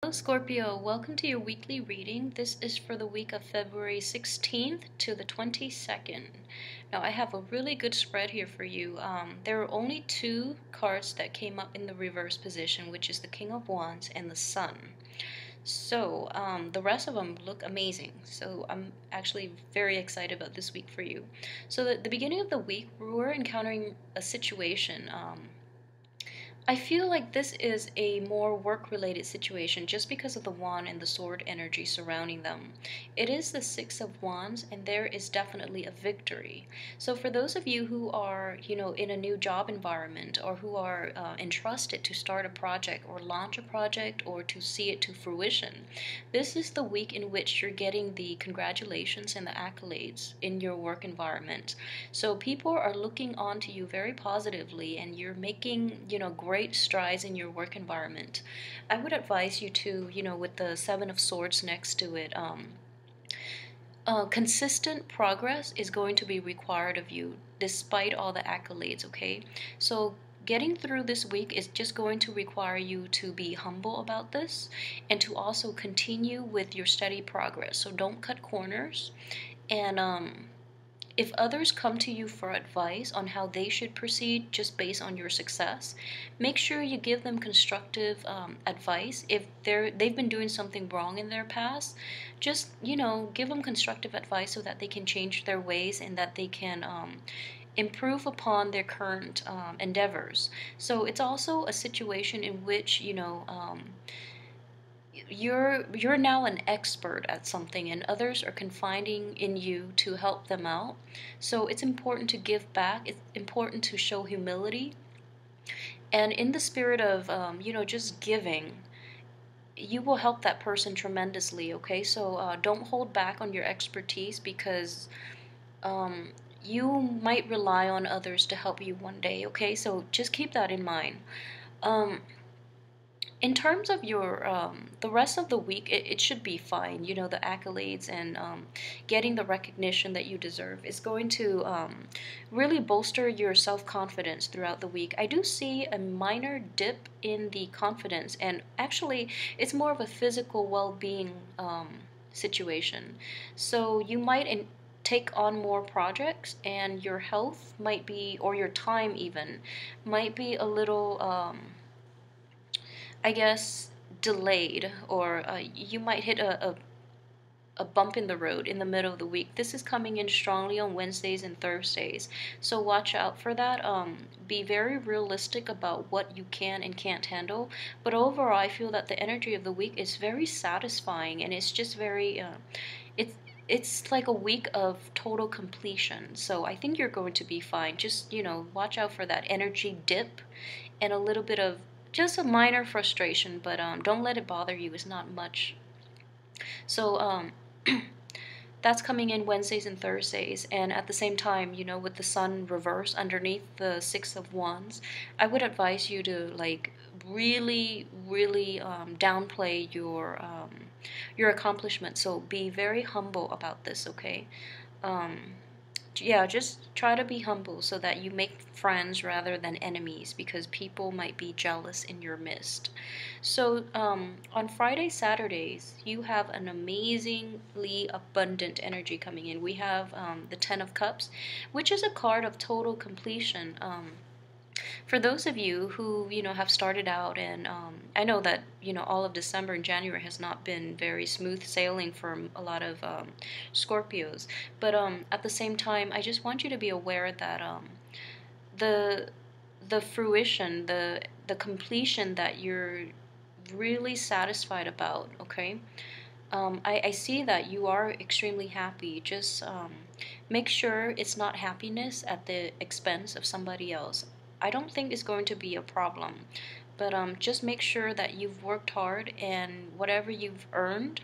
Hello Scorpio, welcome to your weekly reading. This is for the week of February 16th to the 22nd. Now I have a really good spread here for you. There are only two cards that came up in the reverse position, which is the King of Wands and the Sun. So the rest of them look amazing. So I'm actually very excited about this week for you. So at the beginning of the week, we're encountering a situation. I feel like this is a more work-related situation just because of the wand and the sword energy surrounding them. It is the Six of Wands, and there is definitely a victory. So for those of you who are, in a new job environment, or who are entrusted to start a project or launch a project or to see it to fruition, this is the week in which you're getting the congratulations and the accolades in your work environment. So people are looking onto you very positively, and you're making, great strides in your work environment. I would advise you to, with the Seven of Swords next to it, consistent progress is going to be required of you despite all the accolades, okay? So getting through this week is just going to require you to be humble about this and to also continue with your steady progress. So don't cut corners. And if others come to you for advice on how they should proceed just based on your success, make sure you give them constructive advice. If they've been doing something wrong in their past, just give them constructive advice so that they can change their ways and that they can improve upon their current endeavors. So it's also a situation in which you're now an expert at something and others are confiding in you to help them out. So it's important to give back. It's important to show humility, and in the spirit of just giving, you will help that person tremendously. Okay, so don't hold back on your expertise, because um, you might rely on others to help you one day. Okay, so just keep that in mind. In terms of your the rest of the week, it should be fine. The accolades and getting the recognition that you deserve is going to really bolster your self-confidence throughout the week. I do see a minor dip in the confidence, and actually it's more of a physical well-being situation. So you might take on more projects, and your health might be, or your time even, might be a little I guess, delayed, or you might hit a bump in the road in the middle of the week. This is coming in strongly on Wednesdays and Thursdays, so watch out for that. Be very realistic about what you can and can't handle. But overall, I feel that the energy of the week is very satisfying, and it's just very, it's it's like a week of total completion. So I think you're going to be fine. Just watch out for that energy dip and a little bit of just a minor frustration, but don't let it bother you. It's not much. So that's coming in Wednesdays and Thursdays, and at the same time, with the sun reverse underneath the Six of Wands, I would advise you to like really, really downplay your accomplishments. So be very humble about this, okay? Um, yeah, just try to be humble so that you make friends rather than enemies, because people might be jealous in your midst. So on Friday, Saturdays, you have an amazingly abundant energy coming in. We have the Ten of Cups, which is a card of total completion. For those of you who have started out, and I know that all of December and January has not been very smooth sailing for a lot of Scorpios, but at the same time, I just want you to be aware that the fruition, the completion that you're really satisfied about, okay? I see that you are extremely happy. Just make sure it's not happiness at the expense of somebody else. I don't think it's going to be a problem, but just make sure that you've worked hard, and whatever you've earned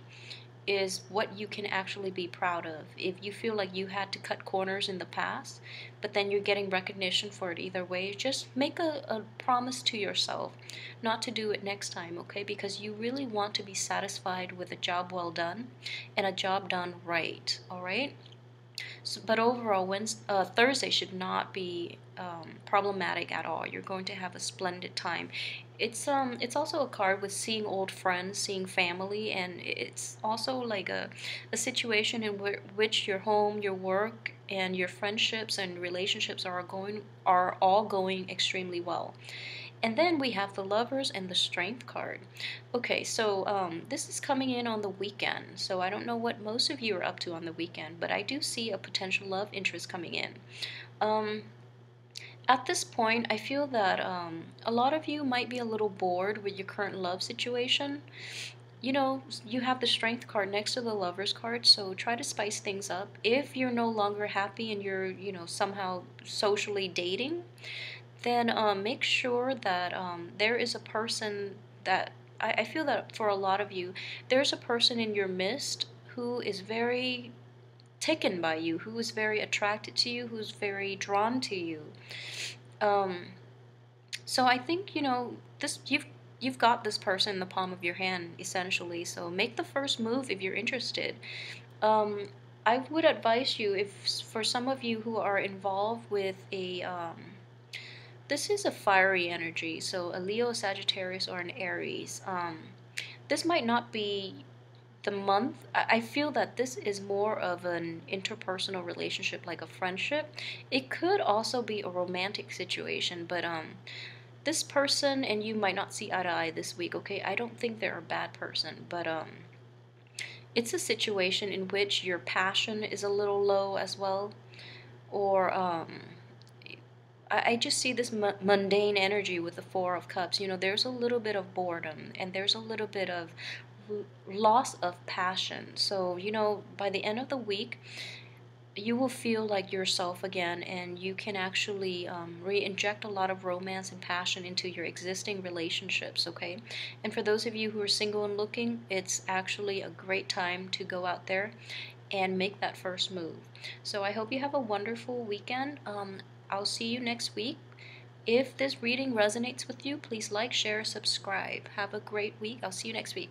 is what you can actually be proud of. If you feel like you had to cut corners in the past, but then you're getting recognition for it either way, just make a promise to yourself not to do it next time, okay? Because you really want to be satisfied with a job well done and a job done right, all right? So, but overall, Thursday should not be problematic at all. You're going to have a splendid time. It's also a card with seeing old friends, seeing family, and it's also like a situation in which your home, your work, and your friendships and relationships are all going extremely well. And then we have the Lovers and the Strength card. Okay, so this is coming in on the weekend. So I don't know what most of you are up to on the weekend, but I do see a potential love interest coming in. Um, at this point, I feel that a lot of you might be a little bored with your current love situation. You know, you have the Strength card next to the Lovers card, so try to spice things up. If you're no longer happy and you're, somehow socially dating, then make sure that there is a person that I feel that for a lot of you, there's a person in your midst who is very taken by you, who is very attracted to you, who's very drawn to you. Um, so I think this you've got this person in the palm of your hand essentially. So make the first move if you're interested. Um, I would advise you, if for some of you who are involved with a this is a fiery energy, so a Leo, Sagittarius, or an Aries. This might not be the month. I feel that this is more of an interpersonal relationship, like a friendship. It could also be a romantic situation, but this person and you might not see eye to eye this week. Okay, I don't think they're a bad person, but it's a situation in which your passion is a little low as well, or I just see this mundane energy with the Four of Cups. There's a little bit of boredom and there's a little bit of loss of passion. So, by the end of the week, you will feel like yourself again, and you can actually re-inject a lot of romance and passion into your existing relationships, okay? And for those of you who are single and looking, it's actually a great time to go out there and make that first move. So I hope you have a wonderful weekend. I'll see you next week. If this reading resonates with you, please like, share, subscribe. Have a great week. I'll see you next week.